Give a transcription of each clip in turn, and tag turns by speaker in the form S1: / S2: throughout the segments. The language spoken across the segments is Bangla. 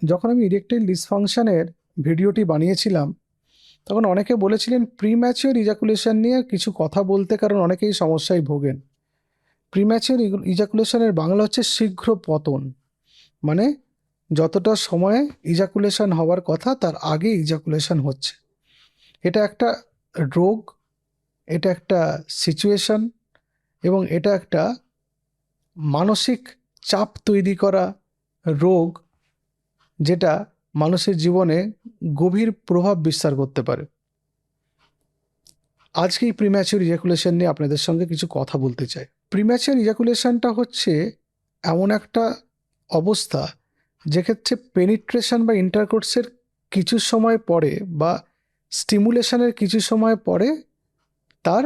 S1: যখন আমি ইরেকটাইল ডিসফাংশনের ভিডিওটি বানিয়েছিলাম তখন অনেকে বলেছিলেন প্রিম্যাচিওর ইজাকুলেশন নিয়ে কিছু কথা বলতে, কারণ অনেকেই সমস্যায় ভোগেন। প্রিম্যাচিওর ইজাকুলেশনের বাংলা হচ্ছে শীঘ্র পতন, মানে যতটা সময়ে ইজাকুলেশন হওয়ার কথা তার আগে ইজাকুলেশন হচ্ছে। এটা একটা রোগ, এটা একটা সিচুয়েশন এবং এটা একটা মানসিক চাপ তৈরি করা রোগ, যেটা মানুষের জীবনে গভীর প্রভাব বিস্তার করতে পারে। আজকে এই প্রিম্যাচিওর ইজাকুলেশন নিয়ে আপনাদের সঙ্গে কিছু কথা বলতে চাই। প্রিম্যাচিওর ইজাকুলেশনটা হচ্ছে এমন একটা অবস্থা যেক্ষেত্রে পেনিট্রেশন বা ইন্টারকোর্সের কিছু সময় পরে বা স্টিমুলেশনের কিছু সময় পরে তার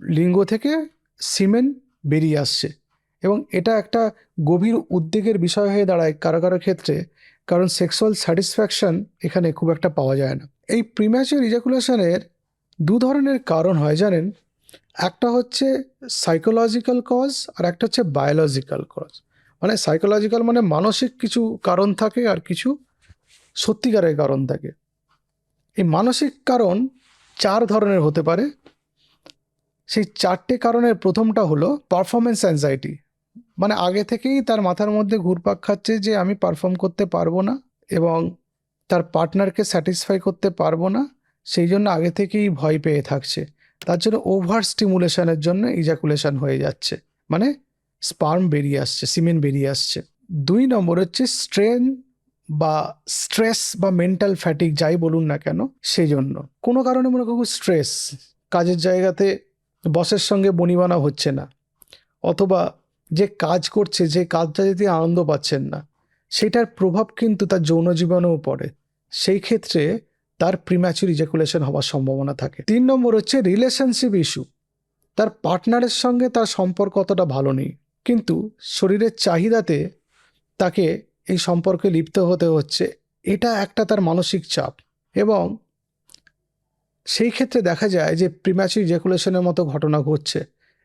S1: লিঙ্গ থেকে সিমেন বেরিয়ে আসছে, এবং এটা একটা গভীর উদ্বেগের বিষয় হয়ে দাঁড়ায় কারো কারো ক্ষেত্রে, কারণ সেক্সুয়াল স্যাটিসফ্যাকশন এখানে খুব একটা পাওয়া যায় না। এই প্রিম্যাচিওর ইজাকুলেশনের দু ধরনের কারণ হয় জানেন, একটা হচ্ছে সাইকোলজিক্যাল কজ আর একটা হচ্ছে বায়োলজিক্যাল কজ। মানে সাইকোলজিক্যাল মানে মানসিক কিছু কারণ থাকে আর কিছু সত্যিকারের কারণ থাকে। এই মানসিক কারণ 4 ধরনের হতে পারে। সেই 4টে কারণের প্রথমটা হলো পারফরমেন্স অ্যাংজাইটি, মানে আগে থেকেই তার মাথার মধ্যে ঘুরপাক খাচ্ছে যে আমি পারফর্ম করতে পারবো না এবং তার পার্টনারকে স্যাটিসফাই করতে পারবো না, সেই জন্য আগে থেকেই ভয় পেয়ে থাকছে। তার জন্য ওভার স্টিমুলেশনের জন্য ইজাকুলেশন হয়ে যাচ্ছে, মানে স্পার্ম বেরিয়ে আসছে, সিমেন বেরিয়ে আসছে। 2 নম্বর হচ্ছে স্ট্রেন বা স্ট্রেস বা মেন্টাল ফ্যাটিক, যাই বলুন না কেন, সেই জন্য কোনো কারণে মনে করুন স্ট্রেস, কাজের জায়গাতে বসের সঙ্গে বনিবনা হচ্ছে না, অথবা যে কাজ করছে যে কাজটা যদি আনন্দ পাচ্ছেন না, সেটার প্রভাব কিন্তু তার যৌন জীবনেও পড়ে। সেই ক্ষেত্রে তার প্রিম্যাচুর ইজাকুলেশন হওয়ার সম্ভাবনা থাকে। 3 নম্বর হচ্ছে রিলেশনশিপ ইস্যু, তার পার্টনারের সঙ্গে তার সম্পর্ক অতটা ভালো নেই, কিন্তু শরীরের চাহিদাতে তাকে এই সম্পর্কে লিপ্ত হতে হচ্ছে, এটা একটা তার মানসিক চাপ, এবং সেই ক্ষেত্রে দেখা যায় যে প্রিম্যাচুর ইজাকুলেশনের মতো ঘটনা ঘটছে,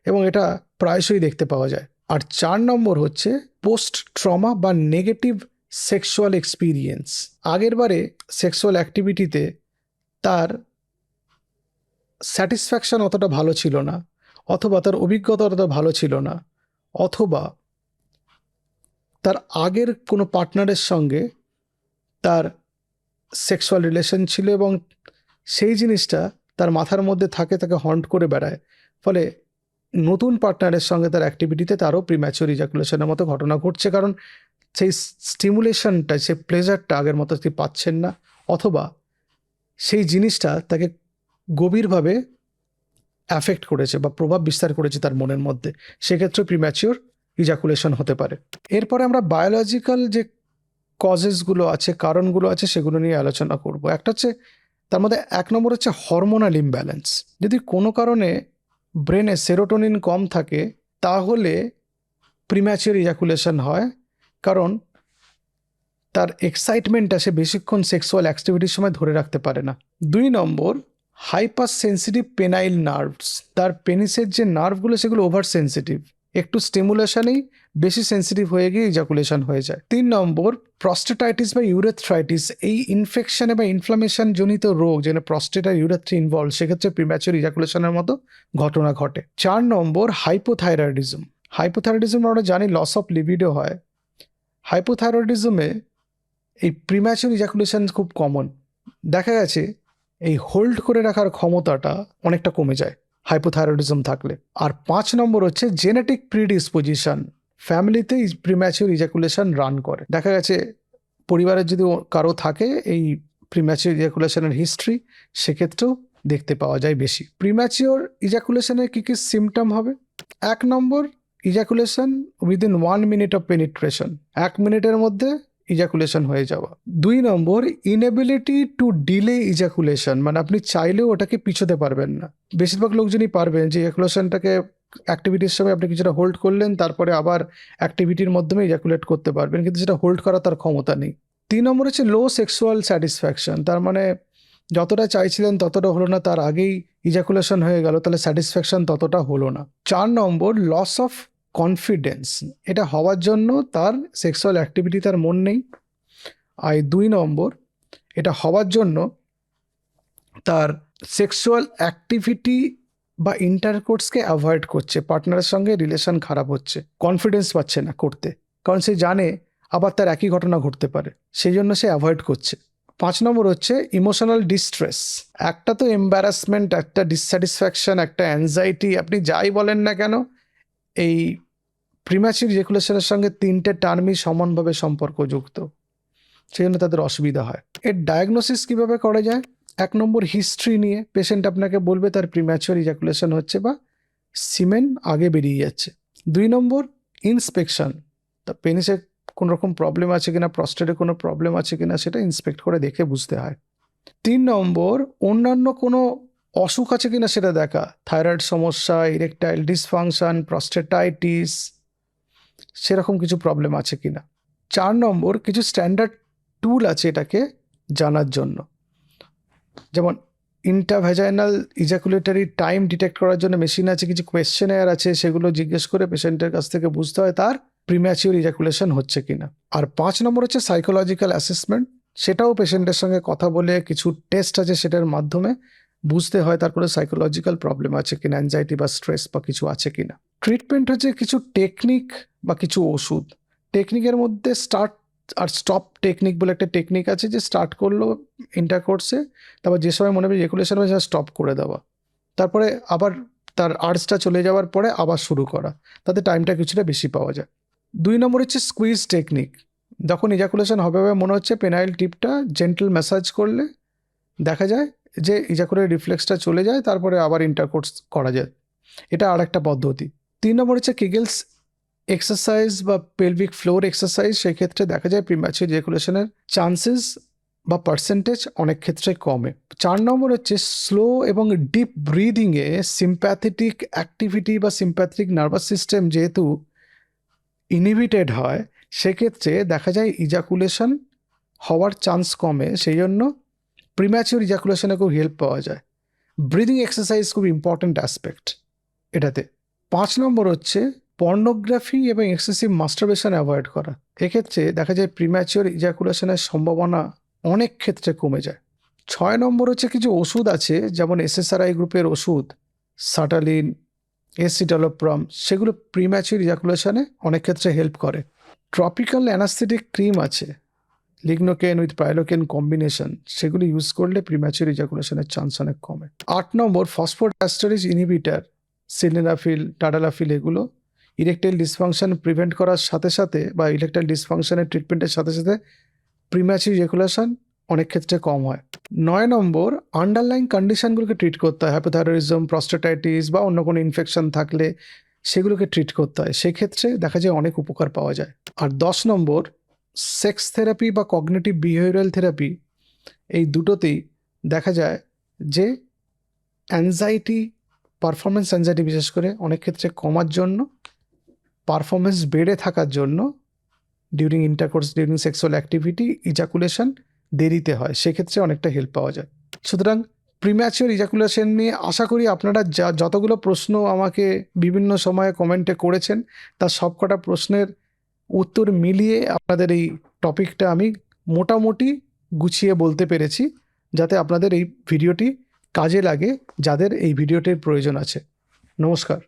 S1: এবং এটা প্রায়শই দেখতে পাওয়া যায়। আর 4 নম্বর হচ্ছে পোস্ট ট্রমা বা নেগেটিভ সেক্সুয়াল এক্সপিরিয়েন্স। আগের বারে সেক্সুয়াল অ্যাক্টিভিটিতে তার স্যাটিসফ্যাকশন অতটা ভালো ছিল না, অথবা তার অভিজ্ঞতা অতটা ভালো ছিল না, অথবা তার আগের কোনো পার্টনারের সঙ্গে তার সেক্সুয়াল রিলেশন ছিল এবং সেই জিনিসটা তার মাথার মধ্যে থাকে, তাকে হন্ট করে বেড়ায়, ফলে নতুন পার্টনারের সঙ্গে তার অ্যাক্টিভিটিতে তারও প্রিম্যাচুর ইজাকুলেশনের মতো ঘটনা ঘটছে, কারণ সেই স্টিমুলেশনটা, সেই প্লেজারটা আগের মতো তিনি পাচ্ছেন না, অথবা সেই জিনিসটা তাকে গভীরভাবে অ্যাফেক্ট করেছে বা প্রভাব বিস্তার করেছে তার মনের মধ্যে, সেক্ষেত্রে প্রিম্যাচিওর ইজাকুলেশন হতে পারে। এরপরে আমরা বায়োলজিক্যাল যে কজেসগুলো আছে, কারণগুলো আছে, সেগুলো নিয়ে আলোচনা করব। একটা হচ্ছে, তার মধ্যে 1 নম্বর হচ্ছে হরমোনাল ইমব্যালেন্স। যদি কোনো কারণে ব্রেনে সেরোটোনিন কম থাকে তাহলে প্রিম্যাচিওর ইজাকুলেশন হয়, কারণ তার এক্সাইটমেন্টটা সে বেশিক্ষণ সেক্সুয়াল অ্যাক্টিভিটির সময় ধরে রাখতে পারে না। 2 নম্বর হাইপার সেন্সিটিভ পেনাইল নার্ভস, তার পেনিসের যে নার্ভগুলো সেগুলো ওভার সেন্সিটিভ, একটু স্টিমুলেশনেই বেশি সেন্সিটিভ হয়ে গিয়ে ইজাকুলেশন হয়ে যায়। 3 নম্বর প্রস্টেটাইটিস বা ইউরেথ্রাইটিস, এই ইনফেকশনে বা ইনফ্লামেশন জনিত রোগ, যেখানে প্রস্টেট আর ইউরেথ্রি ইনভলভ, সেক্ষেত্রে প্রিম্যাচিওর ইজাকুলেশনের মতো ঘটনা ঘটে। 4 নম্বর হাইপোথাইরয়েডিজম। হাইপোথাইরয়েডিজম আমরা জানি লস অফ লিবিডো হয়। হাইপোথাইরয়েডিজমে এই প্রিম্যাচুর ইজাকুলেশন খুব কমন, দেখা গেছে এই হোল্ড করে রাখার ক্ষমতাটা অনেকটা কমে যায় হাইপোথাইরয়েডিজম থাকলে। আর 5 নম্বর হচ্ছে জেনেটিক প্রিডিসপোজিশন, ফ্যামিলিতে প্রিম্যাচুর ইজাকুলেশন রান করে, দেখা গেছে পরিবারের যদি কারো থাকে এই প্রিম্যাচুর ইজাকুলেশনের হিস্ট্রি, সেক্ষেত্রেও দেখতে পাওয়া যায় বেশি। প্রিম্যাচিওর ইজাকুলেশনের কী কী সিমটম হবে? 1 number ejaculation within 1 minute of penetration, 1 মিনিটের মধ্যে ইজাকুলেশন হয়ে যাওয়া। 2 number inability to delay ejaculation, মানে আপনি চাইলেও ওটাকে পিছোতে পারবেন না। বেশিরভাগ লোকজনই পারবেন যে ইজাকুলেশনটাকে অ্যাক্টিভিটির সময় আপনি কিছুটা হোল্ড করলেন, তারপরে আবার অ্যাক্টিভিটির মাধ্যমে ইজাকুলেট করতে পারবেন, কিন্তু সেটা হোল্ড করা তার ক্ষমতা নেই। 3 নম্বর হচ্ছে লো সেক্সুয়াল স্যাটিসফ্যাকশন, তার মানে যতটা চাইছিলেন ততটা হলো না, তার আগেই ইজাকুলেশন হয়ে গেল, তাহলে স্যাটিসফ্যাকশন ততটা হলো না। 4 নম্বর লস অফ কনফিডেন্স, এটা হওয়ার জন্য তার সেক্সুয়াল অ্যাক্টিভিটি তার মন নেই, আর 2 নম্বর, এটা হওয়ার জন্য তার সেক্সুয়াল অ্যাক্টিভিটি বা ইন্টারকোর্সকে অ্যাভয়েড করছে, পার্টনারের সঙ্গে রিলেশন খারাপ হচ্ছে, কনফিডেন্স পাচ্ছে না করতে, কারণ সে জানে আবার তার একই ঘটনা ঘটতে পারে, সেই জন্য সে অ্যাভয়েড করছে। 5 নম্বর হচ্ছে ইমোশনাল ডিস্ট্রেস। একটা তো এম্বারাসমেন্ট, একটা ডিসস্যাটিসফ্যাকশন, একটা অ্যাংজাইটি, আপনি যাই বলেন না কেন, এই প্রিম্যাচিউর ইজাকুলেশনের সঙ্গে 3টে টার্মই সমানভাবে সম্পর্কযুক্ত, সেই জন্য তাদের অসুবিধা হয়। এর ডায়াগনোসিস কিভাবে করা যায়? 1 নম্বর, হিস্ট্রি নিয়ে পেশেন্ট আপনাকে বলবে তার প্রিম্যাচিউর ইজাকুলেশন হচ্ছে বা সিমেন আগে বেরিয়ে যাচ্ছে। 2 নম্বর, ইন্সপেকশন, তা পেনিসে কোনো রকম প্রবলেম আছে কিনা, প্রস্টেটে কোনো প্রবলেম আছে কিনা, সেটা ইন্সপেক্ট করে দেখে বুঝতে হয়। 3 নম্বর, অন্যান্য কোনো অসুখ আছে কিনা সেটা দেখা, থাইরয়েড সমস্যা, ইরেকটাইল ডিসফাংশন, প্রস্টেটাইটিস, সেরকম কিছু প্রবলেম আছে কিনা। 4 নম্বর, কিছু স্ট্যান্ডার্ড টুল আছে এটাকে জানার জন্য, যেমন ইন্টারভ্যাজাইনাল ইজাকুলেটরি টাইম ডিটেক্ট করার জন্য মেশিন আছে, কিছু কোয়েশ্চেনার আছে, সেগুলো জিজ্ঞেস করে পেশেন্টের কাছ থেকে বুঝতে হয় তার প্রিম্যাচিউর ইজাকুলেশন হচ্ছে কিনা। আর 5 নম্বর হচ্ছে সাইকোলজিক্যাল অ্যাসেসমেন্ট, সেটাও পেশেন্টের সঙ্গে কথা বলে কিছু টেস্ট আছে সেটার মাধ্যমে বুঝতে হয় তার কোনো সাইকোলজিক্যাল প্রবলেম আছে কিনা, অ্যাংজাইটি বা স্ট্রেস বা কিছু আছে কিনা। ট্রিটমেন্ট হচ্ছে কিছু টেকনিক বা কিছু ওষুধ। টেকনিকের মধ্যে স্টার্ট আর স্টপ টেকনিক বলে একটা টেকনিক আছে, যে স্টার্ট করলো ইন্টারকোর্সে, তারপর যে সময় মনে হবে ইজাকুলেশন হবে সেটা স্টপ করে দেওয়া, তারপরে আবার তার আর্জটা চলে যাওয়ার পরে আবার শুরু করা, তাতে টাইমটা কিছুটা বেশি পাওয়া যায়। 2 নম্বর হচ্ছে স্কুইজ টেকনিক। যখন ইজাকুলেশন হবে মনে হচ্ছে পেনাইল টিপটা জেন্টল ম্যাসাজ করলে দেখা যায় যে ইজাকুলের রিফ্লেক্সটা চলে যায়, তারপরে আবার ইন্টারকোর্স করা যায়, এটা আর একটা পদ্ধতি। 3 নম্বর হচ্ছে কিগেলস এক্সারসাইজ বা পেলভিক ফ্লোর এক্সারসাইজ, সেক্ষেত্রে দেখা যায় প্রিম্যাচিউর ইজাকুলেশনের চান্সেস বা পার্সেন্টেজ অনেক ক্ষেত্রে কমে। 4 নম্বর হচ্ছে স্লো এবং ডিপ ব্রিদিংয়ে সিম্প্যাথেটিক অ্যাক্টিভিটি বা সিম্প্যাথেটিক নার্ভাস সিস্টেম যেহেতু ইনহিবিটেড হয়, সেক্ষেত্রে দেখা যায় ইজাকুলেশন হওয়ার চান্স কমে, সেই জন্য প্রিম্যাচিউর ইজাকুলেশনে খুব হেল্প পাওয়া যায়। ব্রিদিং এক্সারসাইজ খুব ইম্পর্ট্যান্ট অ্যাসপেক্ট এটাতে। 5 নম্বর হচ্ছে পর্নোগ্রাফি এবং এক্সেসিভ মাস্টারবেশন অ্যাভয়েড করা। এক্ষেত্রে দেখা যায় প্রিম্যাচিউর ইজাকুলেশনের সম্ভাবনা অনেক ক্ষেত্রে কমে যায়। 6 নম্বর হচ্ছে কিছু ওষুধ আছে, যেমন SSRI গ্রুপের ওষুধ, সাটালিন, এসিটালোপ্রাম, সেগুলো প্রিম্যাচিউর ইজাকুলেশনে অনেক ক্ষেত্রে হেল্প করে। ট্রপিক্যাল অ্যানাস্থেটিক ক্রিম আছে, লিগনোকেন উইথ প্রাইলোকেন কম্বিনেশন, সেগুলো ইউজ করলে প্রিম্যাচিউর ইজাকুলেশনের চান্স অনেক কমে। 8 নম্বর, ফসফোডাইএস্টারেজ ইনহিবিটার, সিলিনাফিল, টাডালাফিল, এগুলো ইরেকটাইল ডিসফাংশন প্রিভেন্ট করার সাথে সাথে বা ইরেকটাইল ডিসফাংশনের ট্রিটমেন্টের সাথে সাথে প্রিম্যাচিউর ইজাকুলেশন অনেক ক্ষেত্রে কম হয়। 9 নম্বর, আন্ডারলাইন কন্ডিশনগুলোকে ট্রিট করতে হয়, হ্যাপোথাইরয়েডিজম, প্রস্টেটাইটিস বা অন্য কোনো ইনফেকশন থাকলে সেগুলোকে ট্রিট করতে হয়, সেক্ষেত্রে দেখা যায় অনেক উপকার পাওয়া যায়। আর 10 নম্বর, সেক্স থেরাপি বা কগনিটিভ বিহেভিয়ারাল থেরাপি, এই দুটোতেই দেখা যায় যে অ্যাংজাইটি, পারফরমেন্স অ্যাংজাইটি বিশেষ করে অনেক ক্ষেত্রে কমার জন্য, পারফরমেন্স বেড়ে থাকার জন্য during intercourse, during sexual activity ejaculation দেরিতে হয়, সেক্ষেত্রে অনেকটা হেল্প পাওয়া যায়। সুতরাং প্রিম্যাচিউর ইজাকুলেশন নিয়ে আশা করি আপনারা যতগুলো প্রশ্ন আমাকে বিভিন্ন সময়ে কমেন্টে করেছেন, তার সবকটা প্রশ্নের উত্তর মিলিয়ে আপনাদের এই টপিকটা আমি মোটামুটি গুছিয়ে বলতে পেরেছি, যাতে আপনাদের এই ভিডিওটি কাজে লাগে যাদের এই ভিডিওটির প্রয়োজন আছে। নমস্কার।